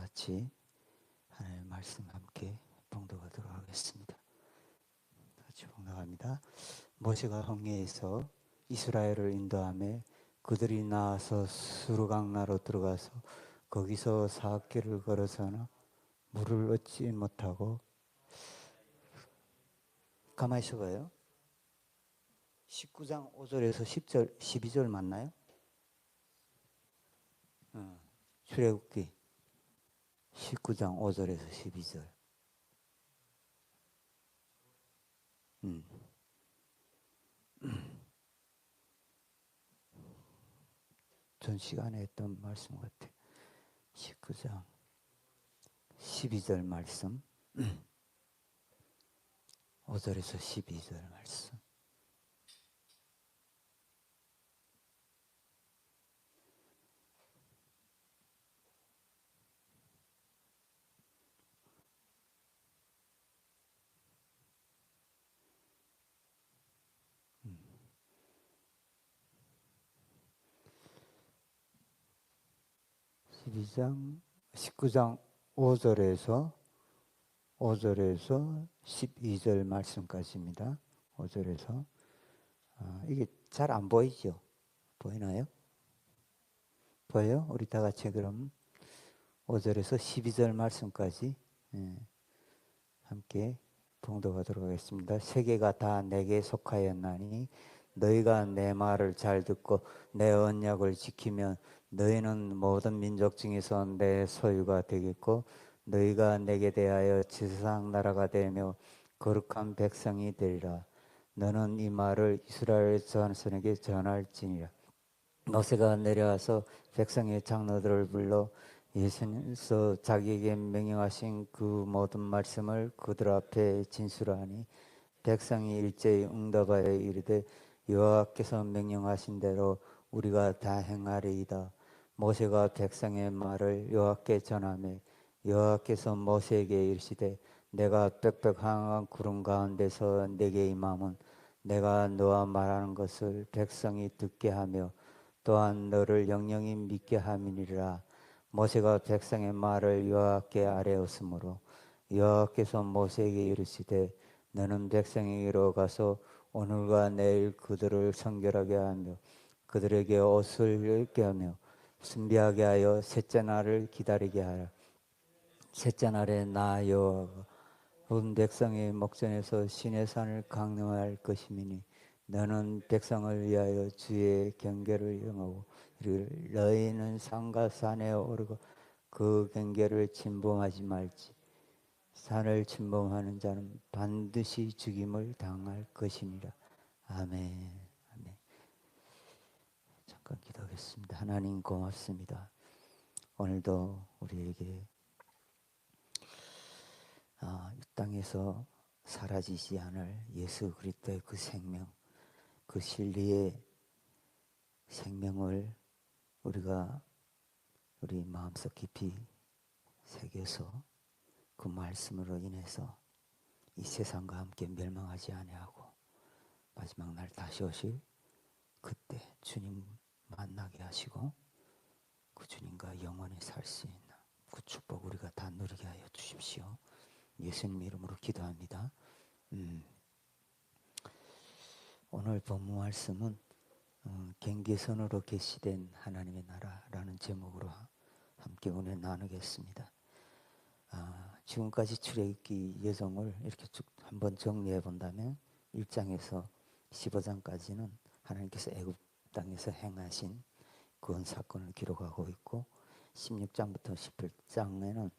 같이 하나님의 말씀 함께 봉독하도록 하겠습니다. 같이 봉독합니다. 모세가 홍해에서 이스라엘을 인도하며 그들이 나와서 수르강나로 들어가서 거기서 40길을 걸어서나 물을 얻지 못하고. 가만히 있어봐요. 19장 5절에서 10절 12절 맞나요? 출애굽기 19장 5절에서 12절. 전 시간에 했던 말씀 같아요. 19장 12절 말씀, 5절에서 12절 말씀. (12장) 19장 5절에서 12절 말씀까지입니다. 5절에서 이게 잘 안 보이죠? 보이나요? 보여요? 우리 다 같이 그럼 5절에서 12절 말씀까지 함께 봉독하도록 하겠습니다. 세계가 다 내게 속하였나니 너희가 내 말을 잘 듣고 내 언약을 지키면 너희는 모든 민족 중에서 내 소유가 되겠고 너희가 내게 대하여 지상 나라가 되며 거룩한 백성이 되리라. 너는 이 말을 이스라엘 자손에게 전할지니라. 모세가 내려와서 백성의 장로들을 불러 예수님께서 자기에게 명령하신 그 모든 말씀을 그들 앞에 진술하니 백성이 일제히 응답하여 이르되 여호와께서 명령하신 대로 우리가 다 행하리이다. 모세가 백성의 말을 여호와께 전하며 여호와께서 모세에게 이르시되 내가 빽빽한 구름 가운데서 내게 임함은 내가 너와 말하는 것을 백성이 듣게 하며 또한 너를 영영히 믿게 함이니라. 모세가 백성의 말을 여호와께 아뢰었으므로 여호와께서 모세에게 이르시되 너는 백성에게로 가서 오늘과 내일 그들을 성결하게 하며 그들에게 옷을 입게 하며 순비하게 하여 셋째 날을 기다리게 하라. 셋째 날에 나 여호와가 온 백성의 목전에서 시내산을 강림할 것이미니 너는 백성을 위하여 주의 경계를 영하고 너희는 산과 산에 오르고 그 경계를 침범하지 말지. 산을 침범하는 자는 반드시 죽임을 당할 것이니라. 아멘. 아멘. 잠깐 기도하겠습니다. 하나님 고맙습니다. 오늘도 우리에게 이 땅에서 사라지지 않을 예수 그리스도의 그 생명, 그 진리의 생명을 우리가 우리 마음속 깊이 새겨서 그 말씀으로 인해서 이 세상과 함께 멸망하지 아니하고 마지막 날 다시 오실 그때 주님 만나게 하시고 그 주님과 영원히 살 수 있는 그 축복 우리가 다 누리게 하여 주십시오. 예수님 이름으로 기도합니다. 오늘 본문 말씀은 경계선으로 계시된 하나님의 나라라는 제목으로 함께 오늘 나누겠습니다. 지금까지 출애굽기 여정을 이렇게 쭉 한번 정리해 본다면 1장에서 15장까지는 하나님께서 애굽 땅에서 행하신 구원 사건을 기록하고 있고 16장부터 18장에는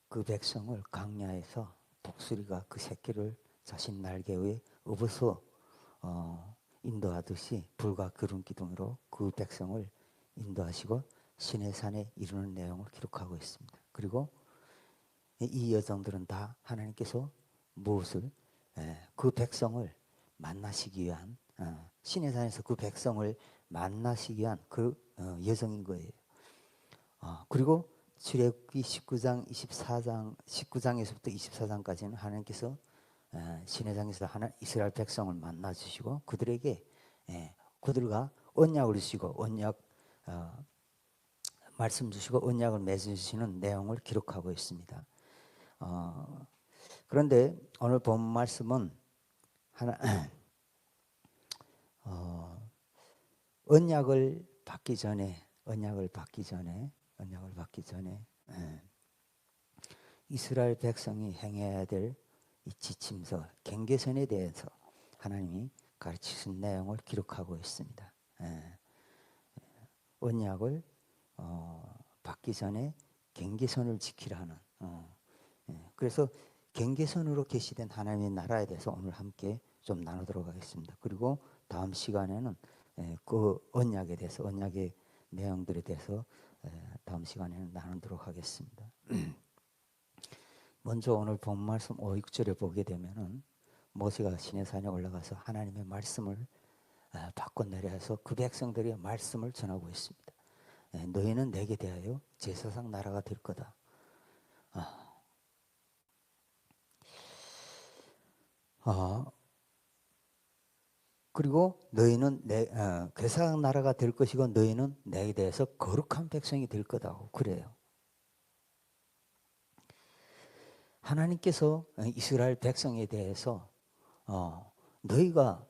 그 백성을 광야에서 독수리가 그 새끼를 자신 날개 위에 업어서 인도하듯이 불과 구름 기둥으로 그 백성을 인도하시고 시내산에 이르는 내용을 기록하고 있습니다. 그리고 이 여정들은 다 하나님께서 무엇을 그 백성을 만나시기 위한 시내산에서 그 백성을 만나시기 위한 그 여정인 거예요. 그리고 출애굽기 19장에서부터 24장까지는 하나님께서 시내산에서 이스라엘 백성을 만나 주시고 그들에게 그들과 언약을 주시고 언약 말씀 주시고 언약을 맺으시는 내용을 기록하고 있습니다. 그런데 오늘 본 말씀은 하나 언약을 받기 전에 이스라엘 백성이 행해야 될 이 지침서, 경계선에 대해서 하나님이 가르치신 내용을 기록하고 있습니다. 언약을 받기 전에 경계선을 지키라는. 그래서 경계선으로 계시된 하나님의 나라에 대해서 오늘 함께 좀 나누도록 하겠습니다. 그리고 다음 시간에는 그 언약에 대해서, 언약의 내용들에 대해서 다음 시간에는 나누도록 하겠습니다. 먼저 오늘 본 말씀 5, 6절에 보게 되면은 모세가 시내산에 올라가서 하나님의 말씀을 받고 내려와서 그 백성들의 말씀을 전하고 있습니다. 너희는 내게 대하여 제사장 나라가 될 거다. 그리고 너희는 제사장 나라가 될 것이고 너희는 내게 대해서 거룩한 백성이 될 거다고 그래요. 하나님께서 이스라엘 백성에 대해서 너희가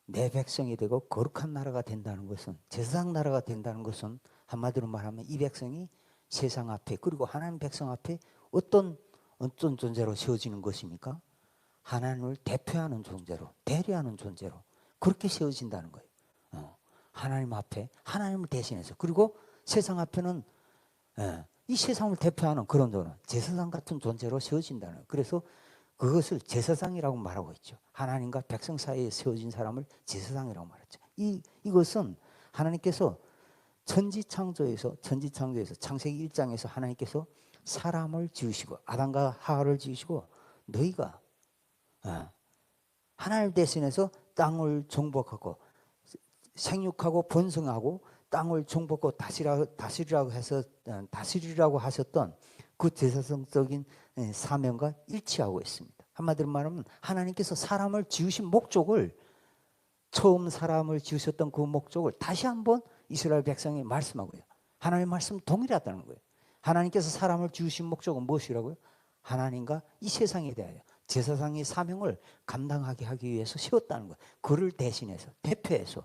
내 백성이 되고 거룩한 나라가 된다는 것은, 제사장 나라가 된다는 것은 한마디로 말하면 이 백성이 세상 앞에, 그리고 하나님 백성 앞에 어떤 존재로 세워지는 것입니까? 하나님을 대표하는 존재로, 대리하는 존재로 그렇게 세워진다는 거예요. 하나님 앞에, 하나님을 대신해서. 그리고 세상 앞에는 이 세상을 대표하는 그런 존재, 제사장 같은 존재로 세워진다는 거예요. 그래서 그것을 제사장이라고 말하고 있죠. 하나님과 백성 사이에 세워진 사람을 제사장이라고 말했죠. 이것은 하나님께서 천지창조에서 창세기 1장에서 하나님께서 사람을 지으시고 아담과 하와를 지으시고 너희가 하나님 대신해서 땅을 정복하고 생육하고 번성하고 땅을 정복하고 다스리라고 하셨던 그 제사성적인 사명과 일치하고 있습니다. 한마디로 말하면 하나님께서 사람을 지으신 목적을, 처음 사람을 지으셨던 그 목적을 다시 한번 이스라엘 백성에 말씀하고요. 하나님의 말씀 동일하다는 거예요. 하나님께서 사람을 지으신 목적은 무엇이라고요? 하나님과 이 세상에 대하여 제사장의 사명을 감당하게 하기 위해서 세웠다는 거예요. 그를 대신해서, 대표해서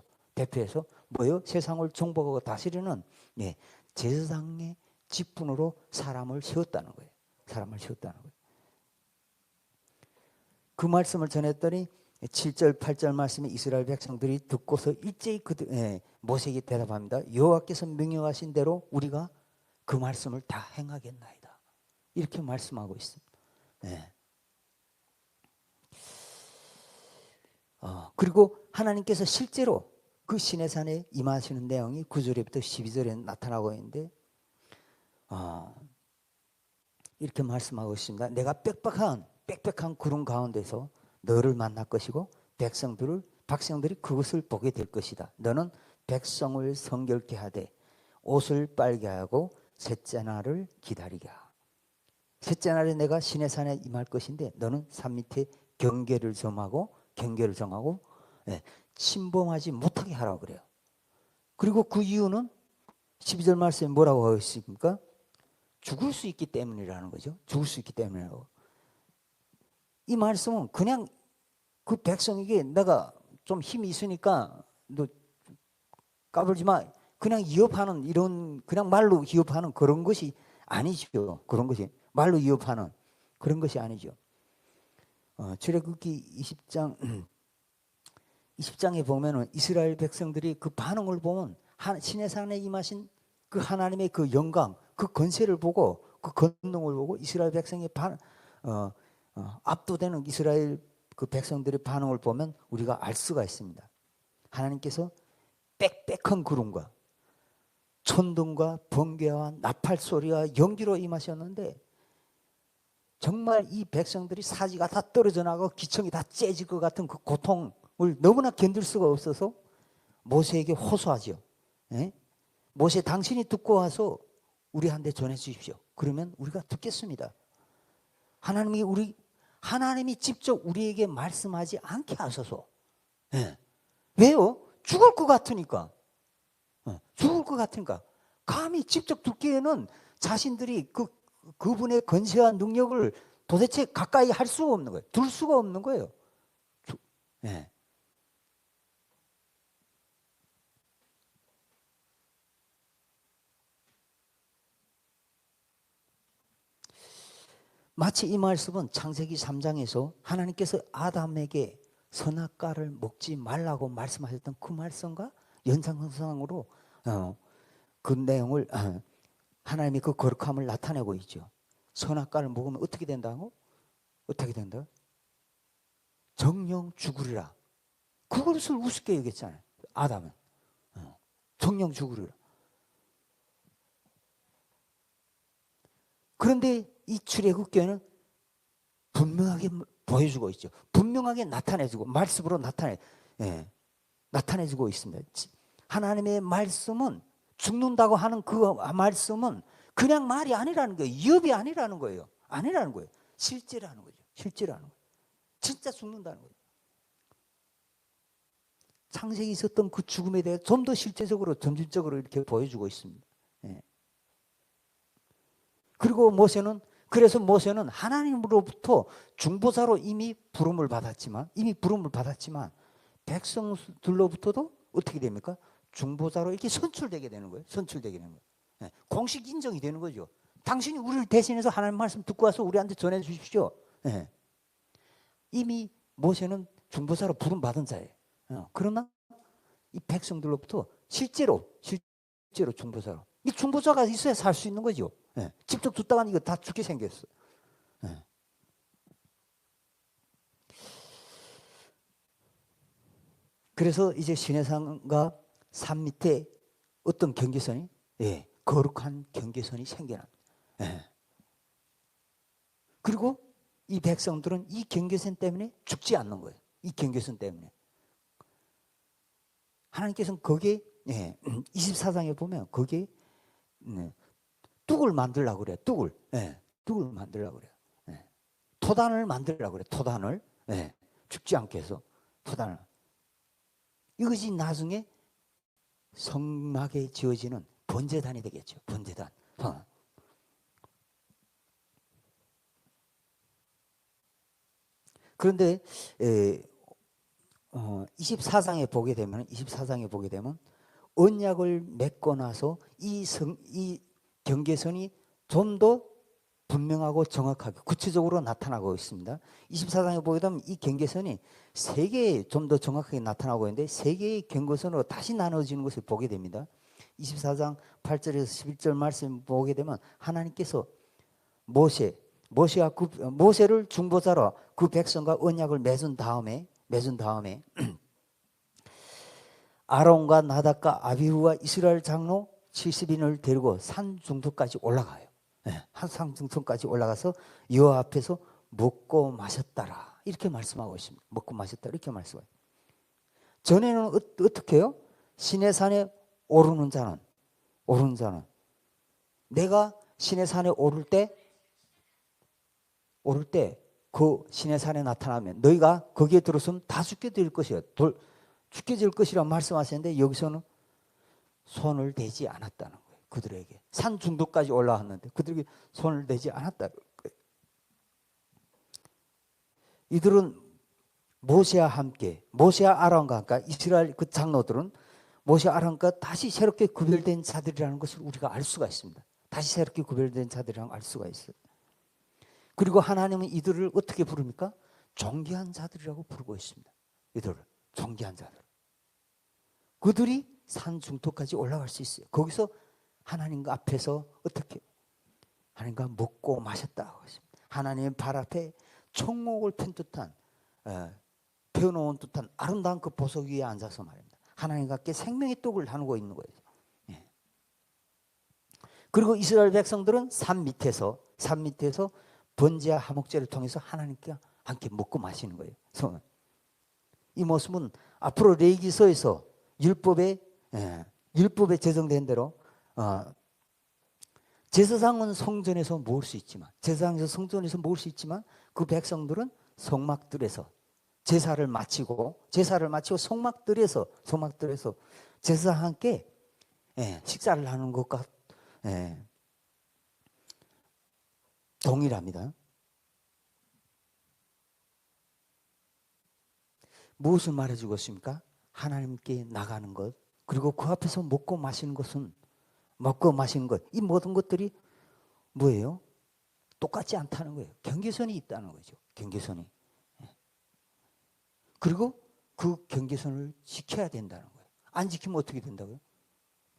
뭐요? 세상을 정복하고 다스리는 제사장의 직분으로 사람을 세웠다는 거예요. 그 말씀을 전했더니 7절, 8절 말씀에 이스라엘 백성들이 듣고서 일제히 모세에게 대답합니다. 여호와께서 명령하신 대로 우리가 그 말씀을 다 행하겠나이다. 이렇게 말씀하고 있습니다. 그리고 하나님께서 실제로 그 시내산에 임하시는 내용이 9절부터 12절에 나타나고 있는데 이렇게 말씀하고 있습니다. 내가 빽빽한 구름 가운데서 너를 만날 것이고 백성들이 그것을 보게 될 것이다. 너는 백성을 성결케 하되 옷을 빨게 하고 셋째 날을 기다리게 하라. 셋째 날에 내가 시내산에 임할 것인데 너는 산 밑에 경계를 정하고 침범하지 못하게 하라고 그래요. 그리고 그 이유는 12절 말씀에 뭐라고 하고 있습니까? 죽을 수 있기 때문이라는 거죠. 죽을 수 있기 때문이라고. 이 말씀은 그냥 그 백성에게 내가 좀 힘이 있으니까 너 까불지 마, 그냥 위협하는, 이런 그냥 말로 위협하는 그런 것이 아니죠. 그런 것이 말로 위협하는 그런 것이 아니죠. 출애굽기 20장에 보면은 이스라엘 백성들이 그 반응을 보면 시내산에 임하신 그 하나님의 그 영광, 그 권세를 보고, 그 권능을 보고 이스라엘 백성의 압도되는 이스라엘 그 백성들의 반응을 보면 우리가 알 수가 있습니다. 하나님께서 빽빽한 구름과 천둥과 번개와 나팔 소리와 연기로 임하셨는데 정말 이 백성들이 사지가 다 떨어져 나가고 기청이 다 째질 것 같은 그 고통을 너무나 견딜 수가 없어서 모세에게 호소하죠. 모세, 당신이 듣고 와서 우리한테 전해 주십시오. 그러면 우리가 듣겠습니다. 하나님이 직접 우리에게 말씀하지 않게 하소서. 왜요? 죽을 것 같으니까. 감히 직접 듣기에는 자신들이 그분의 건세한 능력을 도대체 가까이 할 수가 없는 거예요. 둘 수가 없는 거예요. 예. 마치 이 말씀은 창세기 3장에서 하나님께서 아담에게 선악과를 먹지 말라고 말씀하셨던 그 말씀과 연상선상으로 그 내용을 하나님의 그 거룩함을 나타내고 있죠. 선악과를 먹으면 어떻게 된다고? 어떻게 된다? 정령 죽으리라. 그것을 우습게 여겼잖아요. 아담은. 정령 죽으리라. 그런데 이 출애굽기에는 분명하게 보여주고 있죠. 분명하게 나타내주고 말씀으로 나타내주고 있습니다. 하나님의 말씀은 죽는다고 하는 그 말씀은 그냥 말이 아니라는 거예요. 위협이 아니라는 거예요. 아니라는 거예요. 실제라는 거죠. 실제라는 거예요. 진짜 죽는다는 거예요. 창세기 있었던 그 죽음에 대해 좀 더 실제적으로 점진적으로 이렇게 보여주고 있습니다. 예. 그리고 그래서 모세는 하나님으로부터 중보자로 이미 부름을 받았지만 백성들로부터도 어떻게 됩니까? 중보자로 이렇게 선출되게 되는 거예요. 선출되게 되는 거예요. 예. 공식 인정이 되는 거죠. 당신이 우리를 대신해서 하나님 말씀 듣고 와서 우리한테 전해 주십시오. 예. 이미 모세는 중보자로 부름 받은 자예요. 그러나 이 백성들로부터 실제로 중보자로, 이 중보자가 있어야 살 수 있는 거죠. 예. 직접 듣다가 이거 다 죽게 생겼어. 예. 그래서 이제 시내산과 산 밑에 어떤 경계선이, 거룩한 경계선이 생겨납니다. 예. 그리고 이 백성들은 이 경계선 때문에 죽지 않는 거예요. 이 경계선 때문에. 하나님께서는 거기에 24장에 보면 거기에 뚝을 만들려고 그래요. 뚝을 만들려고 그래요. 토단을 만들려고 그래요. 토단을. 죽지 않게 해서 토단을. 이것이 나중에 성막에 지어지는 번제단이 되겠죠. 번제단. 그런데 24장에 보게 되면 언약을 맺고 나서 이 경계선이 좀 더 분명하고 정확하게 구체적으로 나타나고 있습니다. 24장에 보게 되면 이 경계선이 세 개에 좀 더 정확하게 나타나고 있는데 세 개의 경계선으로 다시 나눠지는 것을 보게 됩니다. 24장 8절에서 11절 말씀 보게 되면 하나님께서 모세를 중보자로 그 백성과 언약을 맺은 다음에 아론과 나답과 아비후와 이스라엘 장로 70인을 데리고 산 중턱까지 올라가요. 산 중턱까지 올라가서 여호와 앞에서 먹고 마셨다라 이렇게 말씀하고 있습니다. 먹고 마셨다 이렇게 말씀해요. 전에는 어떻게 해요? 시내산에 오르는 자는 내가 시내산에 오를 때 그 시내산에 나타나면 너희가 거기에 들어서면 다 죽게 될 것이야. 죽게 될 것이라고 말씀하셨는데 여기서는 손을 대지 않았다는 거예요. 그들에게. 산 중도까지 올라왔는데 그들에게 손을 대지 않았다는 거예요. 이들은 모세와 아론과 그러니까 이스라엘 그 장로들은 모세와 아론과 다시 새롭게 구별된 자들이라는 것을 우리가 알 수가 있습니다. 다시 새롭게 구별된 자들이라는 걸 알 수가 있어요. 그리고 하나님은 이들을 어떻게 부릅니까? 존귀한 자들이라고 부르고 있습니다. 이들을 존귀한 자들. 그들이 산 중턱까지 올라갈 수 있어요. 거기서 하나님과 앞에서 어떻게 하나님과 먹고 마셨다고 했습니다. 하나님의 발 앞에 총목을 펴놓은 듯한 아름다운 그 보석 위에 앉아서 말입니다. 하나님과 함께 생명의 떡을 나누고 있는 거예요. 그리고 이스라엘 백성들은 산 밑에서 번제와 화목제를 통해서 하나님과 함께 먹고 마시는 거예요. 이 모습은 앞으로 레위기서에서 율법에 제정된 대로 제사장은 성전에서 먹을 수 있지만 그 백성들은 성막들에서 제사를 마치고 성막들에서 제사장과 함께 식사를 하는 것과 예, 동일합니다. 무엇을 말해주고 있습니까? 하나님께 나가는 것, 그리고 그 앞에서 먹고 마시는 것은, 먹고 마시는 것, 이 모든 것들이 뭐예요? 똑같지 않다는 거예요. 경계선이 있다는 거죠. 경계선이. 그리고 그 경계선을 지켜야 된다는 거예요. 안 지키면 어떻게 된다고요?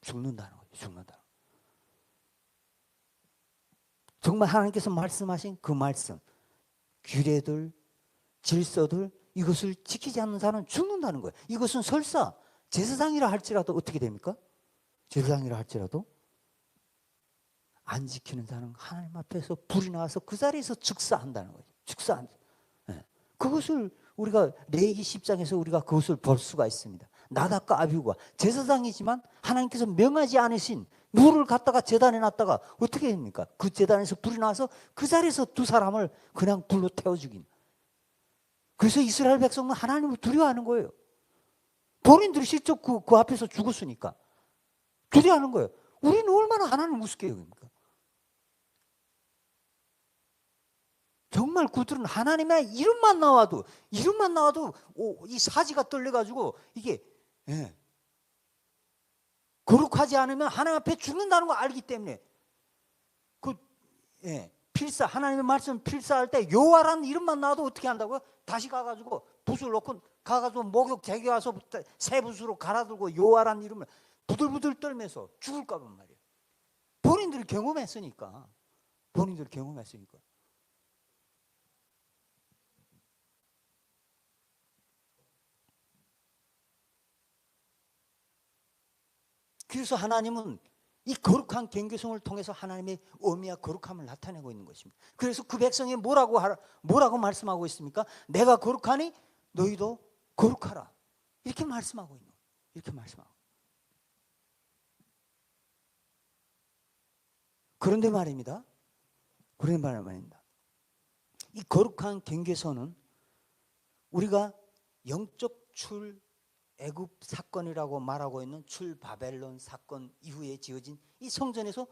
죽는다는 거예요. 죽는다. 정말 하나님께서 말씀하신 그 말씀, 규례들, 질서들, 이것을 지키지 않는 사람은 죽는다는 거예요. 이것은 설사 제사장이라 할지라도 어떻게 됩니까? 제사장이라 할지라도 안 지키는 자는 하나님 앞에서 불이 나와서 그 자리에서 즉사한다는 거죠. 즉사한다. 네. 그것을 우리가 레위기 10장에서 우리가 그것을 볼 수가 있습니다. 나답과 아비후가 제사장이지만 하나님께서 명하지 않으신 물을 갖다가 제단에 놨다가 어떻게 됩니까? 그 제단에서 불이 나와서 그 자리에서 두 사람을 그냥 불로 태워 죽인. 그래서 이스라엘 백성은 하나님을 두려워하는 거예요. 본인들이 실적 그 앞에서 죽었으니까 두려워하는 거예요. 우리는 얼마나 하나님을 우습게 여깁니까? 정말 그들은 하나님의 이름만 나와도 이 사지가 떨려가지고 이게 거룩하지 않으면 하나님 앞에 죽는다는 걸 알기 때문에 필사 하나님의 말씀 필사할 때 여호와라는 이름만 나와도 어떻게 한다고요? 다시 가가지고 붓을 놓고 가가지고 목욕 제기 와서 새 붓으로 갈아들고 여호와라는 이름을 부들부들 떨면서 죽을까 봐 말이에요. 본인들이 경험했으니까. 그래서 하나님은 이 거룩한 경계성을 통해서 하나님의 의미와 거룩함을 나타내고 있는 것입니다. 그래서 그 백성이 뭐라고 말씀하고 있습니까? 내가 거룩하니 너희도 거룩하라. 이렇게 말씀하고 있는 거예요. 이렇게 말씀하고. 그런데 말입니다. 이 거룩한 경계선은 우리가 영적 출애굽 사건이라고 말하고 있는 출바벨론 사건 이후에 지어진 이 성전에서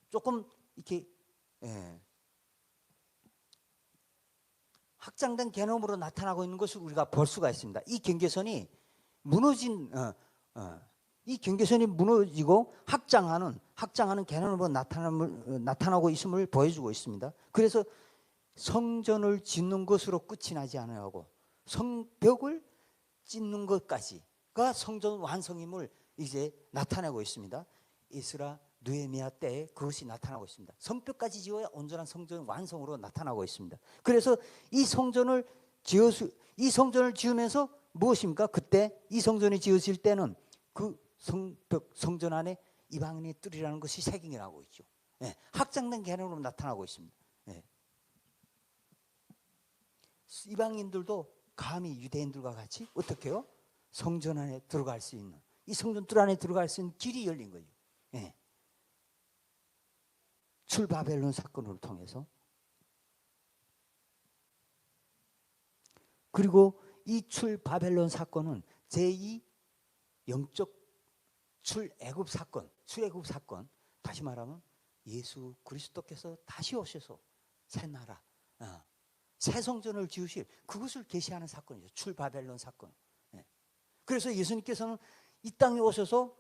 조금 이렇게 확장된 개념으로 나타나고 있는 것을 우리가 볼 수가 있습니다. 이 경계선이 무너지고 확장하는 개념으로 나타나고 있음을 보여주고 있습니다. 그래서 성전을 짓는 것으로 끝이 나지 않아야 하고 성벽을 짓는 것까지가 성전 완성임을 이제 나타내고 있습니다. 에스라 느헤미야 때에 그것이 나타나고 있습니다. 성벽까지 지어야 온전한 성전 완성으로 나타나고 있습니다. 그래서 이 성전을 지으면서 무엇입니까? 그때 이 성전이 지어질 때는 그 성전 안에 이방인의 뜰이라는 것이 새김이 나고 있죠. 확장된 개념으로 나타나고 있습니다. 이방인들도 감히 유대인들과 같이 어떻게 해요? 성전 안에 들어갈 수 있는, 이 성전 뜰 안에 들어갈 수 있는 길이 열린 거예요. 출바벨론 사건을 통해서. 그리고 이 출바벨론 사건은 제2 영적 출애굽 사건, 다시 말하면 예수 그리스도께서 다시 오셔서 새 나라, 새 성전을 지으실 그것을 계시하는 사건이죠. 출바벨론 사건. 그래서 예수님께서는 이 땅에 오셔서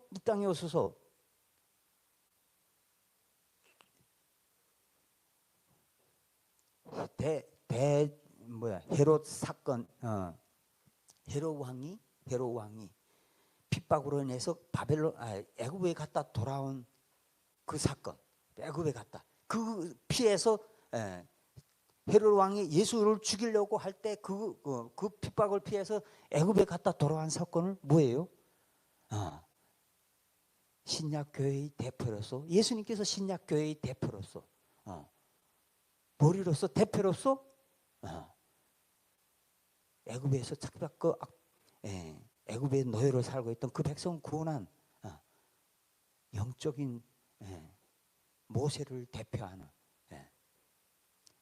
헤롯 사건, 헤롯 왕이 핍박으로 인해서 애굽에 갔다 돌아온 그 사건, 애굽에 갔다 그 피해서 헤롯 왕이 예수를 죽이려고 할 때 그 핍박을 피해서 애굽에 갔다 돌아온 사건을 뭐예요? 신약교회의 대표로서, 예수님께서 신약교회의 대표로서, 머리로서, 대표로서 애굽에서 착박과 애굽의 노예로 살고 있던 그 백성을 구원한 영적인 모세를 대표하는,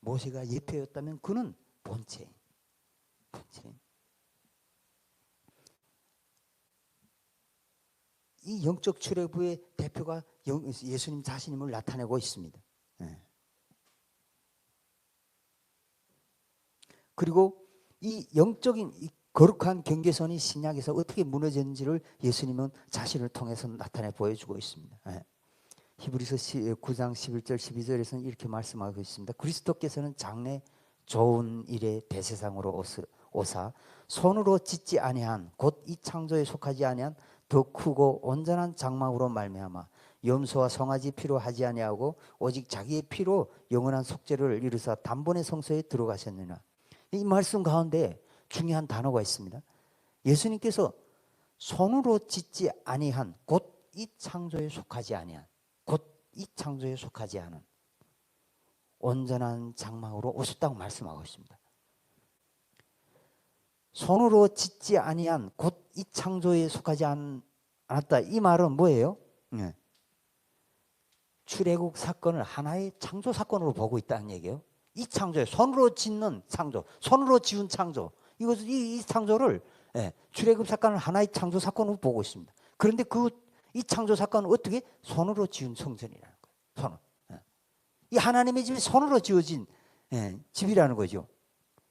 모세가 예표였다면 그는 본체인. 이 영적 출애굽의 대표가 예수님 자신임을 나타내고 있습니다. 그리고 이 영적인 이 거룩한 경계선이 신약에서 어떻게 무너졌는지를 예수님은 자신을 통해서 나타내 보여주고 있습니다. 히브리서 9장 11절 12절에서는 이렇게 말씀하고 있습니다. 그리스도께서는 장래 좋은 일에 대세상으로 오사 손으로 짓지 아니한 곧 이 창조에 속하지 아니한 더 크고 온전한 장막으로 말미암아 염소와 송아지 피로 하지 아니하고 오직 자기의 피로 영원한 속죄를 이루사 단번에 성소에 들어가셨느냐. 이 말씀 가운데 중요한 단어가 있습니다. 예수님께서 손으로 짓지 아니한 곧 이 창조에 속하지 아니한 곧 이 창조에 속하지 않은 온전한 장막으로 오셨다고 말씀하고 있습니다. 손으로 짓지 아니한 곧 이 창조에 속하지 않았다. 이 말은 뭐예요? 출애굽 사건을 하나의 창조 사건으로 보고 있다는 얘기예요. 이 창조에 손으로 짓는 창조, 손으로 지은 창조, 이 창조를 출애굽 사건을 하나의 창조 사건으로 보고 있습니다. 그런데 이 창조 사건은 어떻게 손으로 지은 성전이라는 거예요. 이 하나님의 집이 손으로 지어진 집이라는 거죠.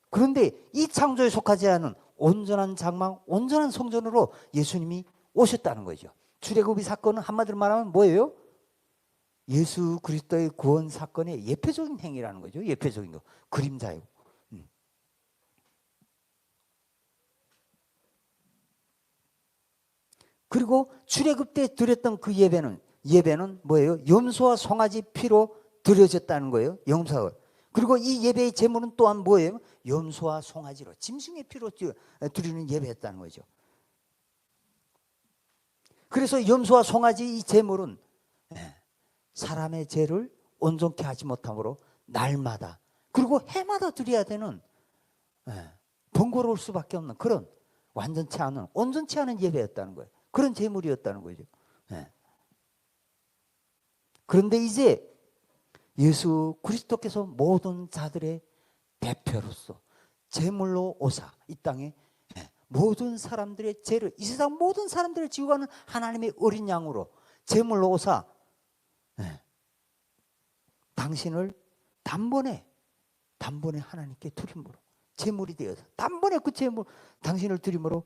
그런데 이 창조에 속하지 않은 온전한 장막, 온전한 성전으로 예수님이 오셨다는 거죠. 출애굽의 사건은 한마디로 말하면 뭐예요? 예수 그리스도의 구원 사건의 예표적인 행위라는 거죠. 예표적인 거, 그림자예요. 그리고 출애굽 때 드렸던 그 예배는 뭐예요? 염소와 송아지 피로 드려졌다는 거예요. 염소와. 그리고 이 예배의 제물은 또한 뭐예요? 염소와 송아지로 짐승의 피로 드리는 예배였다는 거죠. 그래서 염소와 송아지 이 제물은 사람의 죄를 온전케 하지 못하므로 날마다 그리고 해마다 드려야 되는 번거로울 수밖에 없는 그런 온전치 않은 예배였다는 거예요. 그런 제물이었다는 거죠. 그런데 이제 예수 그리스도께서 모든 자들의 대표로서 제물로 오사 이 땅에 모든 사람들의 죄를 이 세상 모든 사람들을 지고 가는 하나님의 어린 양으로 제물로 오사 당신을 단번에 하나님께 드림으로 제물이 되어서 단번에 그 제물 당신을 드림으로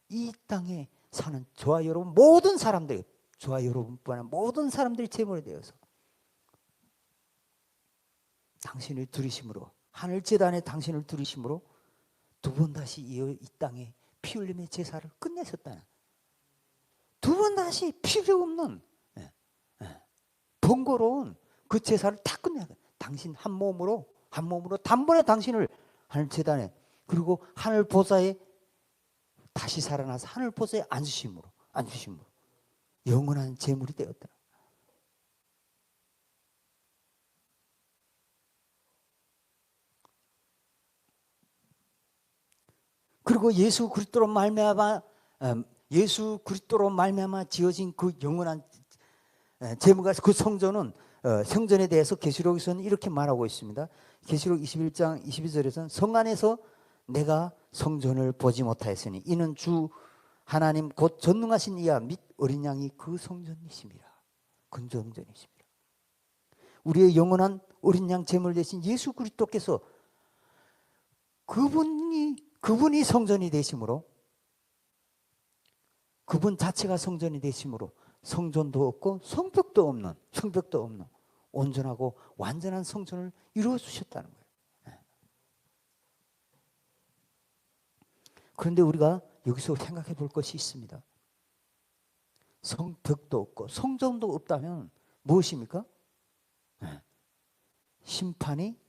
이 땅에 사는 저와 여러분 모든 사람들 저와 여러분뿐만 아니라 모든 사람들이 제물이 되어서 당신을 들이심으로 하늘 제단에 당신을 들이심으로 두 번 다시 이 땅에 피 흘림의 제사를 끝내셨다는 두 번 다시 필요 없는 번거로운 그 제사를 다 끝내야 돼. 당신 한 몸으로 단번에 당신을 하늘 제단에 그리고 하늘 보좌에 다시 살아나서 하늘 보좌에 앉으심으로 영원한 제물이 되었다. 그리고 예수 그리스도로 말미암아 지어진 그 영원한 제물과 그 성전은 성전에 대해서 계시록에서는 이렇게 말하고 있습니다. 계시록 21장 22절에서는 성 안에서 내가 성전을 보지 못하였으니 이는 주 하나님 곧 전능하신 이와 및 어린 양이 그 성전이십니다. 근정전이십니다. 우리의 영원한 어린 양 제물 되신 예수 그리스도께서 그분이 성전이 되심으로 그분 자체가 성전이 되심으로 성전도 없고 성벽도 없는 온전하고 완전한 성전을 이루어 주셨다는 거예요. 그런데 우리가 여기서 생각해 볼 것이 있습니다. 성벽도 없고 성전도 없다면 무엇입니까? 심판이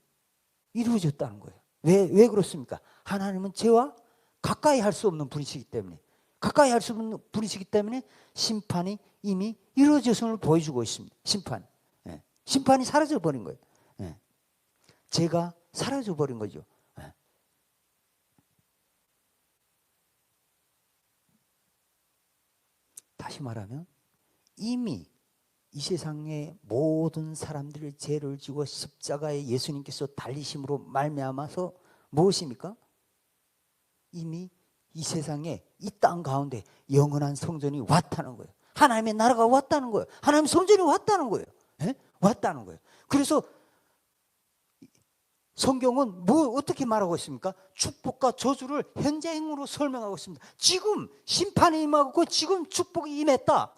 이루어졌다는 거예요. 왜 그렇습니까? 하나님은 죄와 가까이 할 수 없는 분이시기 때문에 심판이 이미 이루어졌음을 보여주고 있습니다. 심판이 사라져 버린 거예요. 죄가 사라져 버린 거죠. 다시 말하면 이미 이 세상의 모든 사람들의 죄를 지고 십자가에 예수님께서 달리심으로 말미암아서 무엇입니까? 이미 이 세상에 이 땅 가운데 영원한 성전이 왔다는 거예요. 하나님의 나라가 왔다는 거예요. 하나님의 성전이 왔다는 거예요. 예? 왔다는 거예요. 그래서 성경은 뭐 어떻게 말하고 있습니까? 축복과 저주를 현재행으로 설명하고 있습니다. 지금 심판이 임하고 지금 축복이 임했다.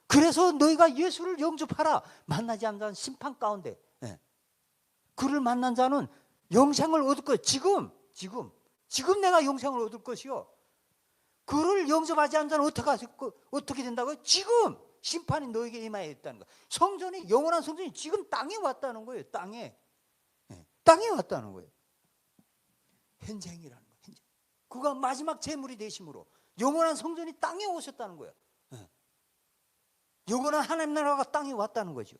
그래서 너희가 예수를 영접하라. 만나지 않는 자는 심판 가운데. 예. 그를 만난 자는 영생을 얻을 거예요. 지금 내가 영생을 얻을 것이요. 그를 영접하지 않는 자는 어떻게 된다고요? 지금 심판이 너에게 임하여 있다는 거예요. 성전이, 영원한 성전이 지금 땅에 왔다는 거예요. 땅에 왔다는 거예요. 현생이라는 거예요. 현생. 그가 마지막 제물이 되심으로 영원한 성전이 땅에 오셨다는 거예요. 영원한 하나님 나라가 땅에 왔다는 거죠.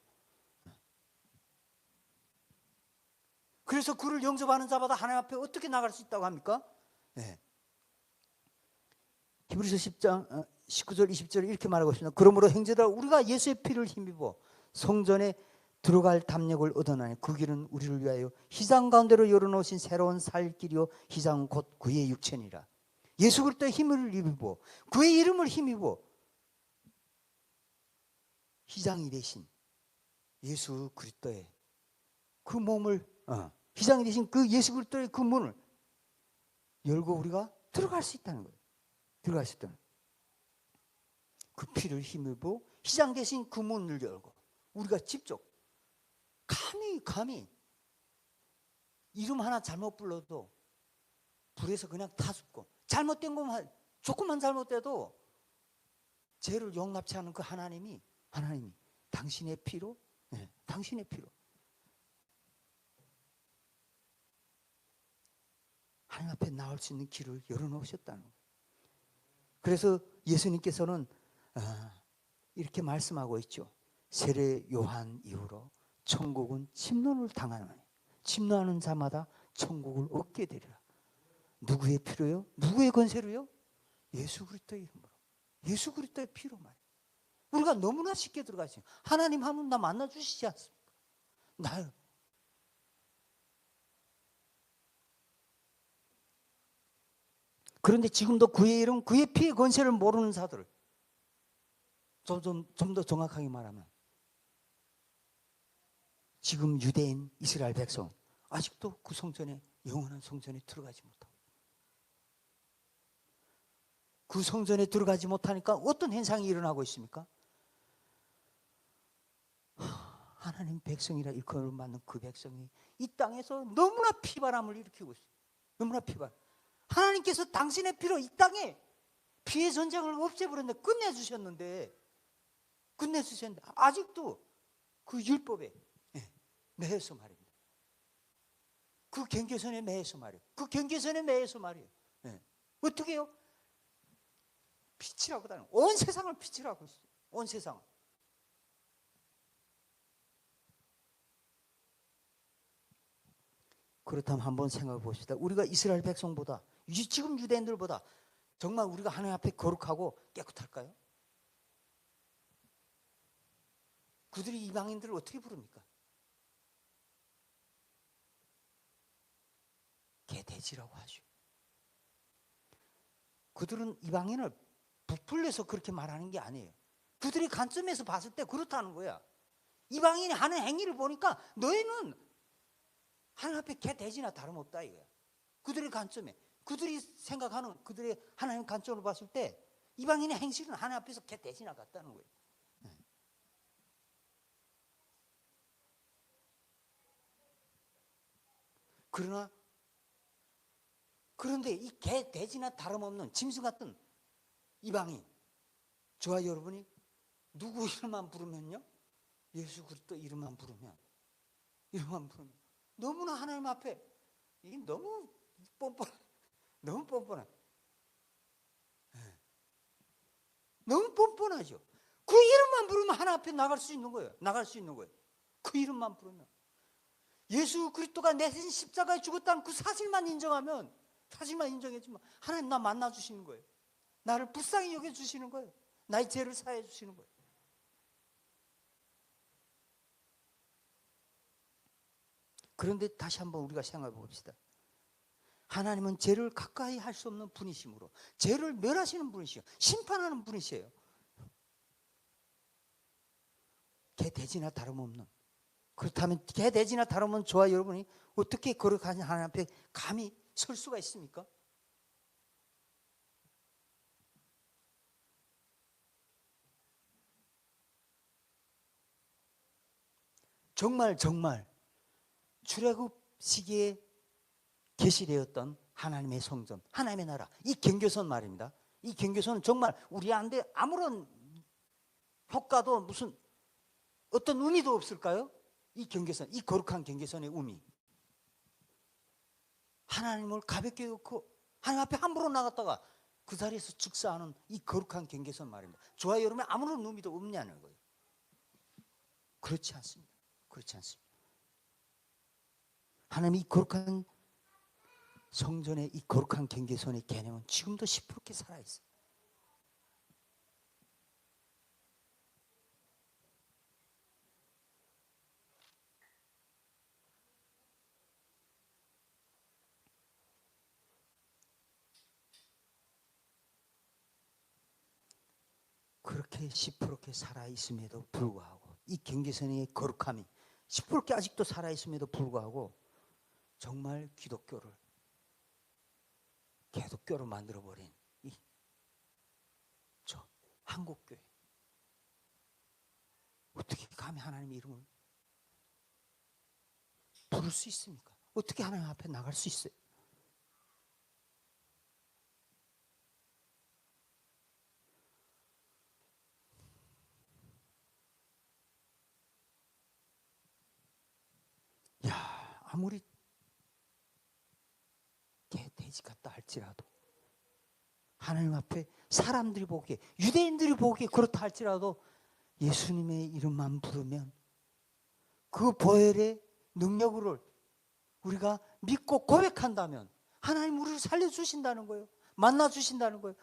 그래서 그를 영접하는 자마다 하나님 앞에 어떻게 나갈 수 있다고 합니까? 히브리서 10장 19절 20절에 이렇게 말하고 있습니다. 그러므로 형제들아 우리가 예수의 피를 힘입어 성전에 들어갈 담력을 얻어나니 그 길은 우리를 위하여 희장 가운데로 열어놓으신 새로운 살 길이요 희장 곧 그의 육체니라. 예수 그리스도의 힘을 입어 그의 이름을 힘입어 희장이 되신 예수 그리스도의 그 몸을 희장이 되신 그 예수 그리스도의 그 문을 열고 우리가 들어갈 수 있다는 거예요. 들어갈 수 있다는 거예요. 그 피를 힘입어 희장 되신 그 문을 열고 우리가 직접 감히 이름 하나 잘못 불러도 불에서 그냥 타 죽고 잘못된 것만 조금만 잘못돼도 죄를 용납치 않은 그 하나님이 당신의 피로 당신의 피로 하나님 앞에 나올 수 있는 길을 열어놓으셨다는 거예요. 그래서 예수님께서는 이렇게 말씀하고 있죠. 세례 요한 이후로 천국은 침노를 당하나니 침노하는 자마다 천국을 얻게 되리라. 누구의 피로요? 누구의 권세로요? 예수 그리스도의 이름으로. 예수 그리스도의 피로 말이에요. 우리가 너무나 쉽게 들어가죠. 하나님 하면 나 만나주시지 않습니까? 나요. 그런데 지금도 그의 이름, 그의 피의 권세를 모르는 자들 좀 더 정확하게 말하면 지금 유대인 이스라엘 백성 아직도 그 성전에 영원한 성전에 들어가지 못하고 그 성전에 들어가지 못하니까 어떤 현상이 일어나고 있습니까? 하나님 백성이라 일컬음 받는 그 백성이 이 땅에서 너무나 피바람을 일으키고 있어요. 너무나 피바람. 하나님께서 당신의 피로 이 땅에 피의 전쟁을 없애버렸는데 끝내주셨는데 아직도 그 율법에 매해서 말입니다. 그 경계선에 매해서 말이에요. 어떻게 해요? 빛이라고 다는 온 세상을 빛이라고 있어요. 온 세상. 그렇다면 한번 생각해 봅시다. 우리가 이스라엘 백성보다 지금 유대인들보다 정말 우리가 하나님 앞에 거룩하고 깨끗할까요? 그들이 이방인들을 어떻게 부릅니까? 개돼지라고 하죠. 그들은 이방인을 부풀려서 그렇게 말하는 게 아니에요. 그들이 관점에서 봤을 때 그렇다는 거야. 이방인이 하는 행위를 보니까 너희는 하나님 앞에 개돼지나 다름없다 이거야. 그들의 관점에 그들이 생각하는 그들의 하나님 관점으로 봤을 때 이방인의 행실은 하나님 앞에서 개돼지나 같다는 거예요. 그런데 이 개돼지나 다름없는 짐승 같은 이방인 저와 여러분이 누구 이름만 부르면요, 예수 그리스도 이름만 부르면 너무나 하나님 앞에 이게 너무 뻔뻔해. 너무 뻔뻔하죠. 그 이름만 부르면 하나님 앞에 나갈 수 있는 거예요. 그 이름만 부르면 예수 그리스도가 내 대신 십자가에 죽었다는 그 사실만 인정하면 인정했지만 하나님 나 만나 주시는 거예요. 나를 불쌍히 여겨 주시는 거예요. 나의 죄를 사해 주시는 거예요. 그런데 다시 한번 우리가 생각해 봅시다. 하나님은 죄를 가까이 할 수 없는 분이시므로 죄를 멸하시는 분이시요 심판하는 분이세요. 개돼지나 다름없는. 그렇다면 개돼지나 다름없는 저와 여러분이 어떻게 거룩하신 하나님 앞에 감히 설 수가 있습니까? 정말 출애굽 시기에 계시되었던 하나님의 성전, 하나님의 나라, 이 경계선 말입니다. 이 경계선은 정말 우리한테 아무런 효과도 무슨 어떤 의미도 없을까요? 이 경계선, 이 거룩한 경계선의 의미. 하나님을 가볍게 여고 하나님 앞에 함부로 나갔다가 그 자리에서 즉사하는 이 거룩한 경계선 말입니다. 저와 여러분의 아무런 의미도 없냐는 거예요. 그렇지 않습니다. 그렇지 않습니다. 하나님이 이 거룩한 성전의 이 거룩한 경계선의 개념은 지금도 시퍼렇게 살아있어요. 그렇게 시퍼렇게 살아있음에도 불구하고 이 경계선의 거룩함이 시퍼렇게 아직도 살아있음에도 불구하고 정말 기독교를 개독교로 만들어버린 저 한국교회 어떻게 감히 하나님의 이름을 부를 수 있습니까? 어떻게 하나님 앞에 나갈 수 있어요? 야, 아무리 돼지 같다 할지라도 하나님 앞에 사람들이 보기에 유대인들이 보기에 그렇다 할지라도 예수님의 이름만 부르면 그 보혈의 능력을 우리가 믿고 고백한다면 하나님 우리를 살려주신다는 거예요. 만나주신다는 거예요.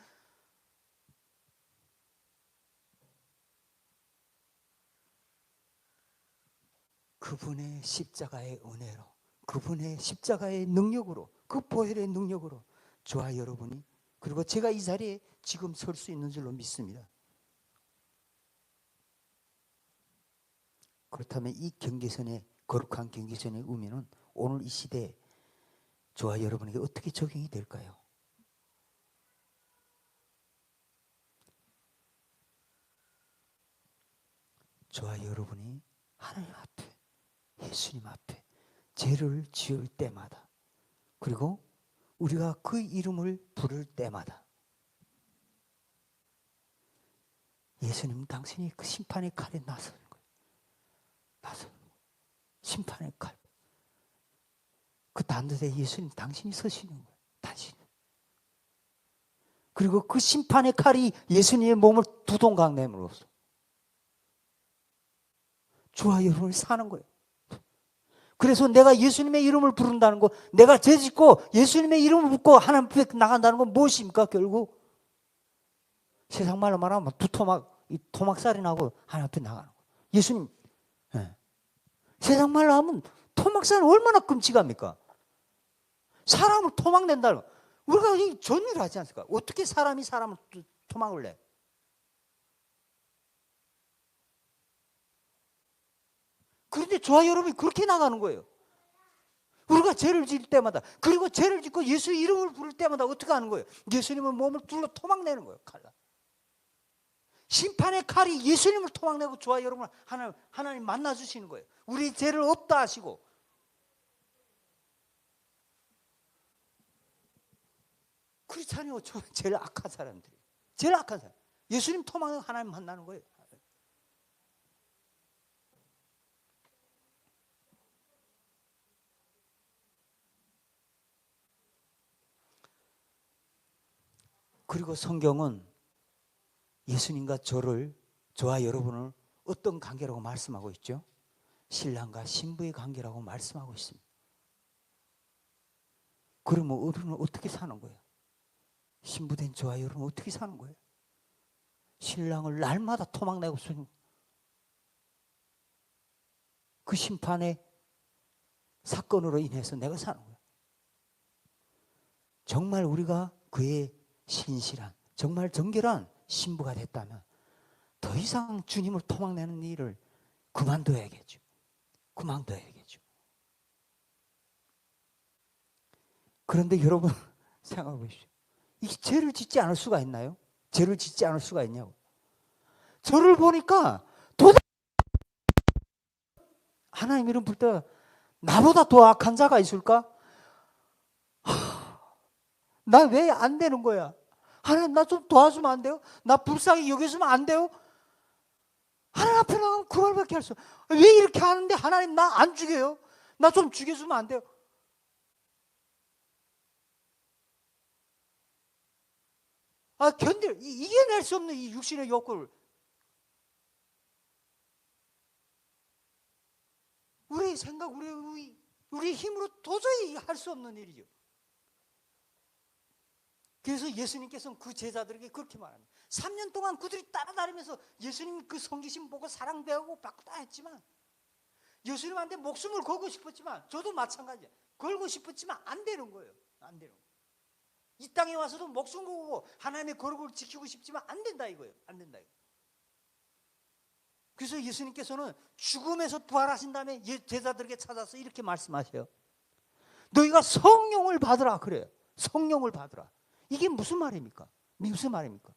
그분의 십자가의 은혜로 그분의 십자가의 능력으로 그 보혈의 능력으로 저와 여러분이 그리고 제가 이 자리에 지금 설 수 있는 줄로 믿습니다. 그렇다면 이 경계선의 거룩한 경계선의 의미는 오늘 이 시대에 저와 여러분에게 어떻게 적용이 될까요? 저와 여러분이 하나님 앞에 예수님 앞에 죄를 지을 때마다 그리고 우리가 그 이름을 부를 때마다 예수님 당신이 그 심판의 칼에 나서는 거예요. 나서는 거예요. 심판의 칼. 그 단도대 예수님 당신이 서시는 거예요. 당신. 그리고 그 심판의 칼이 예수님의 몸을 두동강 내므로써 저와 여러분을 사는 거예요. 그래서 내가 예수님의 이름을 부른다는 거, 내가 죄 짓고 예수님의 이름을 붓고 하나님 앞에 나간다는 건 무엇입니까? 결국 세상 말로 말하면 토막살이 나고 하나님 앞에 나가는 거예요. 예수님, 네. 세상 말로 하면 토막살은 얼마나 끔찍합니까? 사람을 토막낸다는 거. 우리가 이 전율을 하지 않습니까? 어떻게 사람이 사람을 토막을 내? 그런데 저와 여러분이 그렇게 나가는 거예요. 우리가 죄를 지을 때마다 그리고 죄를 짓고 예수 이름을 부를 때마다 어떻게 하는 거예요? 예수님의 몸을 둘러 토막내는 거예요. 칼로. 심판의 칼이 예수님을 토막내고 저와 여러분을 하나님 만나주시는 거예요. 우리 죄를 없다 하시고 그렇잖아요. 저 제일 악한 사람들이 제일 악한 사람 예수님 토막내고 하나님 만나는 거예요. 그리고 성경은 예수님과 저와 여러분을 어떤 관계라고 말씀하고 있죠? 신랑과 신부의 관계라고 말씀하고 있습니다. 그러면 우리는 어떻게 사는 거예요? 신부된 저와 여러분은 어떻게 사는 거예요? 신랑을 날마다 토막내고 그 심판의 사건으로 인해서 내가 사는 거예요. 정말 우리가 그의 신실한, 정말 정결한 신부가 됐다면 더 이상 주님을 토막내는 일을 그만둬야겠죠. 그만둬야겠죠. 그런데 여러분 생각해 보십시오. 이 죄를 짓지 않을 수가 있나요? 죄를 짓지 않을 수가 있냐고. 저를 보니까 도대체 하나님 이름 부를 때 나보다 더 악한 자가 있을까? 나 왜 안 되는 거야? 하나님 나 좀 도와주면 안 돼요? 나 불쌍히 여겨주면 안 돼요? 하나님 앞에 나가면 그 말밖에 할 수 없어요. 왜 이렇게 하는데 하나님 나 안 죽여요? 나 좀 죽여주면 안 돼요? 이겨낼 수 없는 이 육신의 욕구를 우리의 생각, 우리의 힘으로 도저히 할 수 없는 일이죠. 그래서 예수님께서는 그 제자들에게 그렇게 말합니다. 3년 동안 그들이 따라다니면서 예수님 그 성기심 보고 사랑배우고 바꾸다 했지만 예수님한테 목숨을 걸고 싶었지만 저도 마찬가지예요. 걸고 싶었지만 안 되는 거예요. 안 되는 거예요. 이 땅에 와서도 목숨 걸고 하나님의 거룩을 지키고 싶지만 안 된다 이거예요. 안 된다 이거예요. 그래서 예수님께서는 죽음에서 부활하신 다음에 제자들에게 찾아서 이렇게 말씀하셔요. 너희가 성령을 받으라 그래요. 성령을 받으라. 이게 무슨 말입니까? 무슨 말입니까?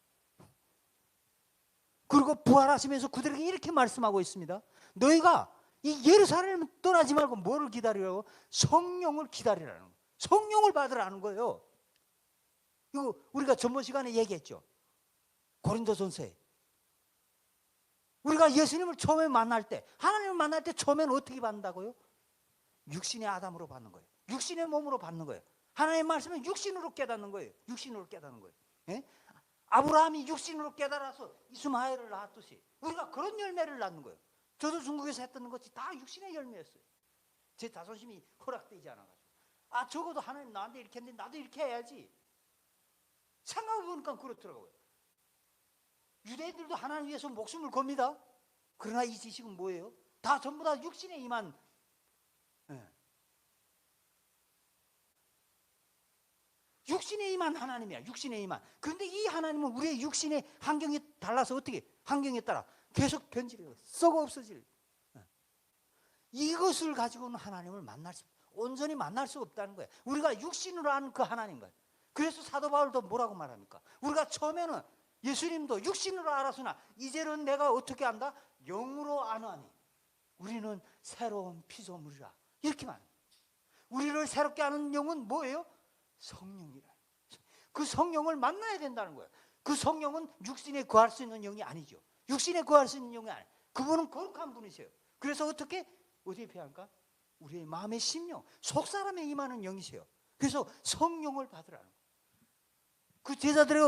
그리고 부활하시면서 그들에게 이렇게 말씀하고 있습니다. 너희가 이 예루살렘을 떠나지 말고 뭐를 기다리라고? 성령을 기다리라는 거예요. 성령을 받으라는 거예요. 이거 우리가 전번 시간에 얘기했죠. 고린도전서에. 우리가 예수님을 처음에 만날 때, 하나님을 만날 때 처음에는 어떻게 받는다고요? 육신의 아담으로 받는 거예요. 육신의 몸으로 받는 거예요. 하나님의 말씀은 육신으로 깨닫는 거예요. 육신으로 깨닫는 거예요. 예? 아브라함이 육신으로 깨달아서 이스마엘을 낳았듯이 우리가 그런 열매를 낳는 거예요. 저도 중국에서 했던 것이 다 육신의 열매였어요. 제 자존심이 허락되지 않아가지고 적어도 하나님 나한테 이렇게 했는데 나도 이렇게 해야지. 생각해보니까 그렇더라고요. 유대인들도 하나님 위해서 목숨을 겁니다. 그러나 이 지식은 뭐예요? 다 전부 다 육신에 임한 육신에 임한 하나님이야. 육신에 임한. 그런데 이 하나님은 우리의 육신의 환경이 달라서 어떻게? 환경에 따라 계속 변질해요. 썩어 없어질. 이것을 가지고는 하나님을 온전히 만날 수 없다는 거예요. 우리가 육신으로 아는 그 하나님과. 그래서 사도 바울도 뭐라고 말합니까? 우리가 처음에는 예수님도 육신으로 알았으나 이제는 내가 어떻게 안다? 영으로 아나니 우리는 새로운 피조물이라. 이렇게 말합니다. 우리를 새롭게 하는 영은 뭐예요? 성령이라. 그 성령을 만나야 된다는 거예요. 그 성령은 육신에 거할 수 있는 영이 아니죠. 육신에 거할 수 있는 영이 아니에요. 그분은 거룩한 분이세요. 그래서 어떻게? 어디에 필요할까? 우리의 마음의 심령, 속사람에 임하는 영이세요. 그래서 성령을 받으라는 거예요. 그 제자들이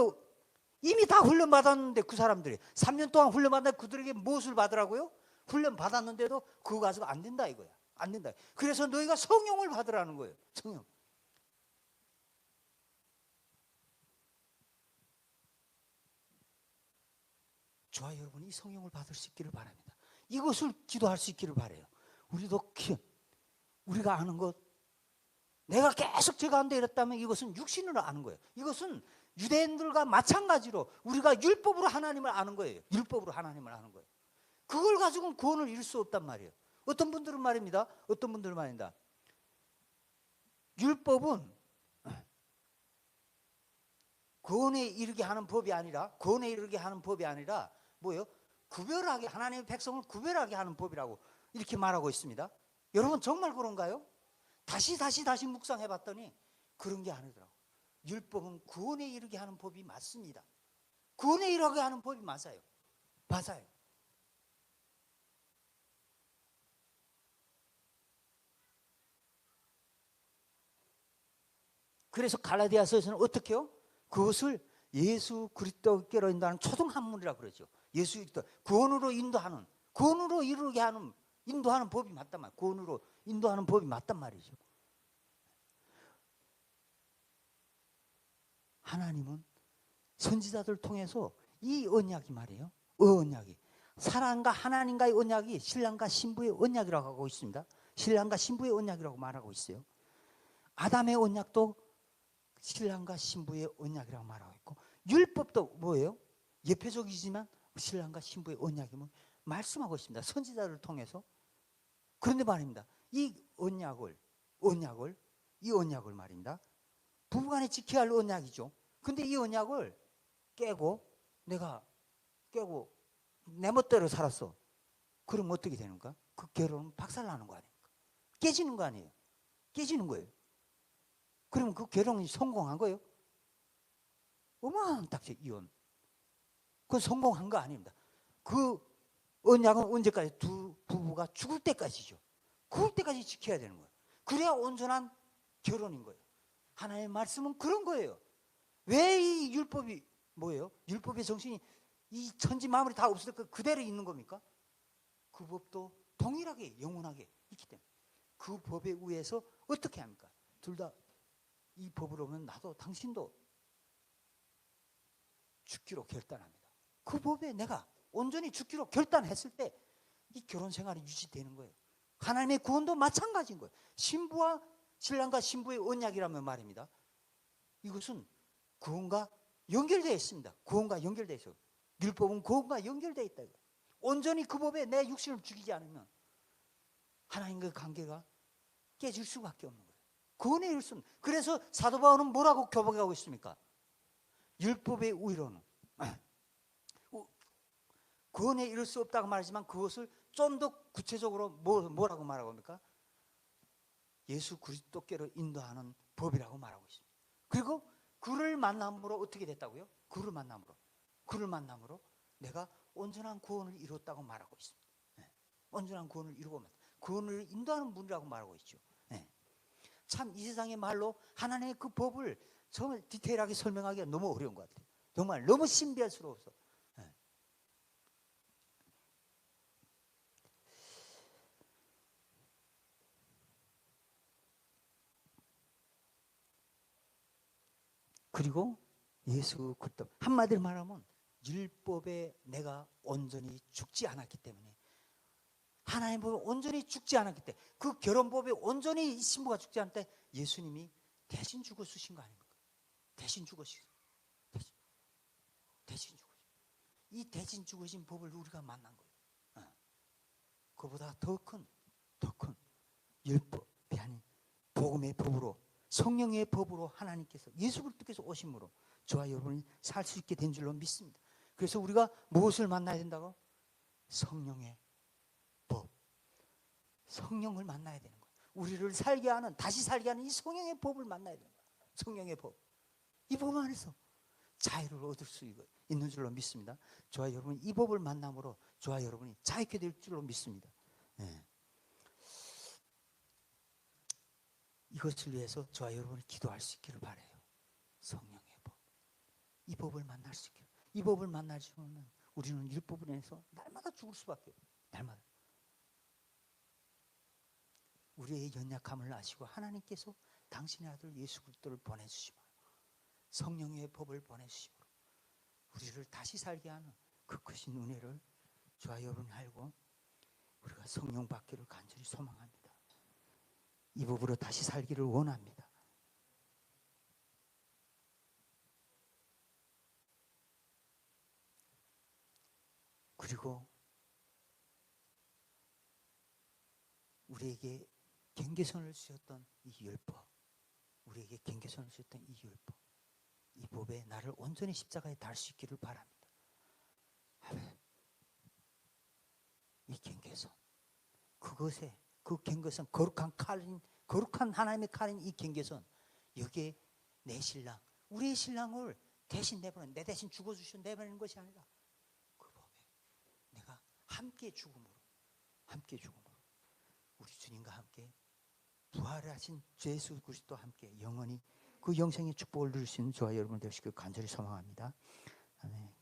이미 다 훈련받았는데 그 사람들이 3년 동안 훈련받았는데 그들에게 무엇을 받으라고요? 훈련받았는데도 그거 가지고 안 된다 이거야. 안 된다. 그래서 너희가 성령을 받으라는 거예요. 성령. 저와 여러분이 이 성령을 받을 수 있기를 바랍니다. 이것을 기도할 수 있기를 바라요. 우리가 아는 것, 내가 계속 제 가운데 이랬다면 이것은 육신으로 아는 거예요. 이것은 유대인들과 마찬가지로 우리가 율법으로 하나님을 아는 거예요. 율법으로 하나님을 아는 거예요. 그걸 가지고는 구원을 이룰 수 없단 말이에요. 어떤 분들은 말입니다. 율법은 구원에 이르게 하는 법이 아니라 뭐예요? 구별하게, 하나님의 백성을 구별하게 하는 법이라고 이렇게 말하고 있습니다. 여러분 정말 그런가요? 다시 묵상해 봤더니 그런 게 아니더라고요. 율법은 구원에 이르게 하는 법이 맞습니다. 구원에 이르게 하는 법이 맞아요. 그래서 갈라디아서에서는 어떻게 해요? 그것을 예수 그리스도께로 인도하는 초등학문이라고 그러죠. 예수 그리스도 구원으로 이루게 하는 인도하는 법이 맞단 말이에요. 구원으로 인도하는 법이 맞단 말이죠. 하나님은 선지자들 통해서 이 언약이 말이에요. 언약이 사람과 하나님과의 언약이 신랑과 신부의 언약이라고 하고 있습니다. 신랑과 신부의 언약이라고 말하고 있어요. 아담의 언약도 신랑과 신부의 언약이라고 말하고 있고, 율법도 뭐예요? 예표적이지만 신랑과 신부의 언약이 뭐 말씀하고 있습니다. 선지자를 통해서. 그런데 말입니다. 이 언약을 말입니다. 부부간에 지켜야 할 언약이죠. 근데 이 언약을 내가 깨고 내 멋대로 살았어. 그럼 어떻게 되는가? 그 결혼은 박살나는 거 아닙니까? 깨지는 거 아니에요? 깨지는 거예요. 그러면 그 결혼이 성공한 거예요? 어마어마한 딱지 이혼. 그건 성공한 거 아닙니다. 그 언약은 언제까지? 두 부부가 죽을 때까지죠. 죽을 때까지 지켜야 되는 거예요. 그래야 온전한 결혼인 거예요. 하나님의 말씀은 그런 거예요. 왜 이 율법이 뭐예요? 율법의 정신이 이 천지 만물이 다 없을 때 그대로 있는 겁니까? 그 법도 동일하게 영원하게 있기 때문에 그 법에 의해서 어떻게 합니까? 둘 다 이 법으로 오면 나도 당신도 죽기로 결단합니다. 그 법에 내가 온전히 죽기로 결단했을 때 이 결혼 생활이 유지되는 거예요. 하나님의 구원도 마찬가지인 거예요. 신랑과 신부의 언약이라면 말입니다. 이것은 구원과 연결되어 있습니다. 구원과 연결되어 있어요. 율법은 구원과 연결되어 있다. 온전히 그 법에 내 육신을 죽이지 않으면 하나님과의 관계가 깨질 수밖에 없는 거예요. 구원의 일순. 그래서 사도 바울은 뭐라고 교복하고 있습니까? 율법의 의로는 구원에 이를 수 없다고 말하지만 그것을 좀 더 구체적으로 뭐라고 말하고 합니까? 예수 그리스도께로 인도하는 법이라고 말하고 있습니다. 그리고 그를 만남으로 어떻게 됐다고요? 그를 만남으로 내가 온전한 구원을 이뤘다고 말하고 있습니다. 네. 온전한 구원을 이루고 구원을 인도하는 분이라고 말하고 있죠. 네. 참 이 세상의 말로 하나님의 그 법을 정말 디테일하게 설명하기가 너무 어려운 것 같아요. 정말 너무 신비스러워서. 네. 그리고 예수 그리스도 한마디로 말하면 율법에 내가 온전히 죽지 않았기 때문에 하나님 법에 온전히 죽지 않았기 때문에 그 결혼법에 온전히 이 신부가 죽지 않을 때 예수님이 대신 죽어주신 거 아닙니까? 대신 죽으신 이 대신 죽으신 법을 우리가 만난 거예요. 그보다 더 큰 율법이 아닌 복음의 법으로 성령의 법으로 하나님께서 예수 그리스도께서 오심으로 저와 여러분이 살 수 있게 된 줄로 믿습니다. 그래서 우리가 무엇을 만나야 된다고? 성령의 법. 성령을 만나야 되는 거예요. 우리를 살게 하는, 다시 살게 하는 이 성령의 법을 만나야 되는 거예요. 성령의 법. 이 법 안에서 자유를 얻을 수 있는 줄로 믿습니다. 저와 여러분이 이 법을 만남으로 저와 여러분이 자유케 될 줄로 믿습니다. 네. 이것을 위해서 저와 여러분이 기도할 수 있기를 바라요. 성령의 법. 이 법을 만날 수 있기를. 이 법을 만나시면 우리는 율법을 인해서 날마다 죽을 수밖에 없어요. 날마다. 우리의 연약함을 아시고 하나님께서 당신의 아들 예수 그리스도를 보내주시고 성령의 법을 보내주시므로 우리를 다시 살게 하는 그 크신 은혜를 저와 여러분이 알고 우리가 성령 받기를 간절히 소망합니다. 이 법으로 다시 살기를 원합니다. 그리고 우리에게 경계선을 씌웠던 이 율법, 우리에게 경계선을 씌웠던 이 율법, 이 법에 나를 온전히 십자가에 달 수 있기를 바랍니다. 이 경계선, 그것에 그 경계선, 거룩한 하나님의 칼인 이 경계선, 여기에 내 신랑, 우리의 신랑을 대신 내버리는, 내 대신 죽어주셔 내버리는 것이 아니라 그 법에 내가 함께 죽음으로 우리 주님과 함께 부활하신 예수 그리스도와 함께 영원히 그 영생의 축복을 누릴 수 있는 저와 여러분 되시길 간절히 소망합니다. 아멘.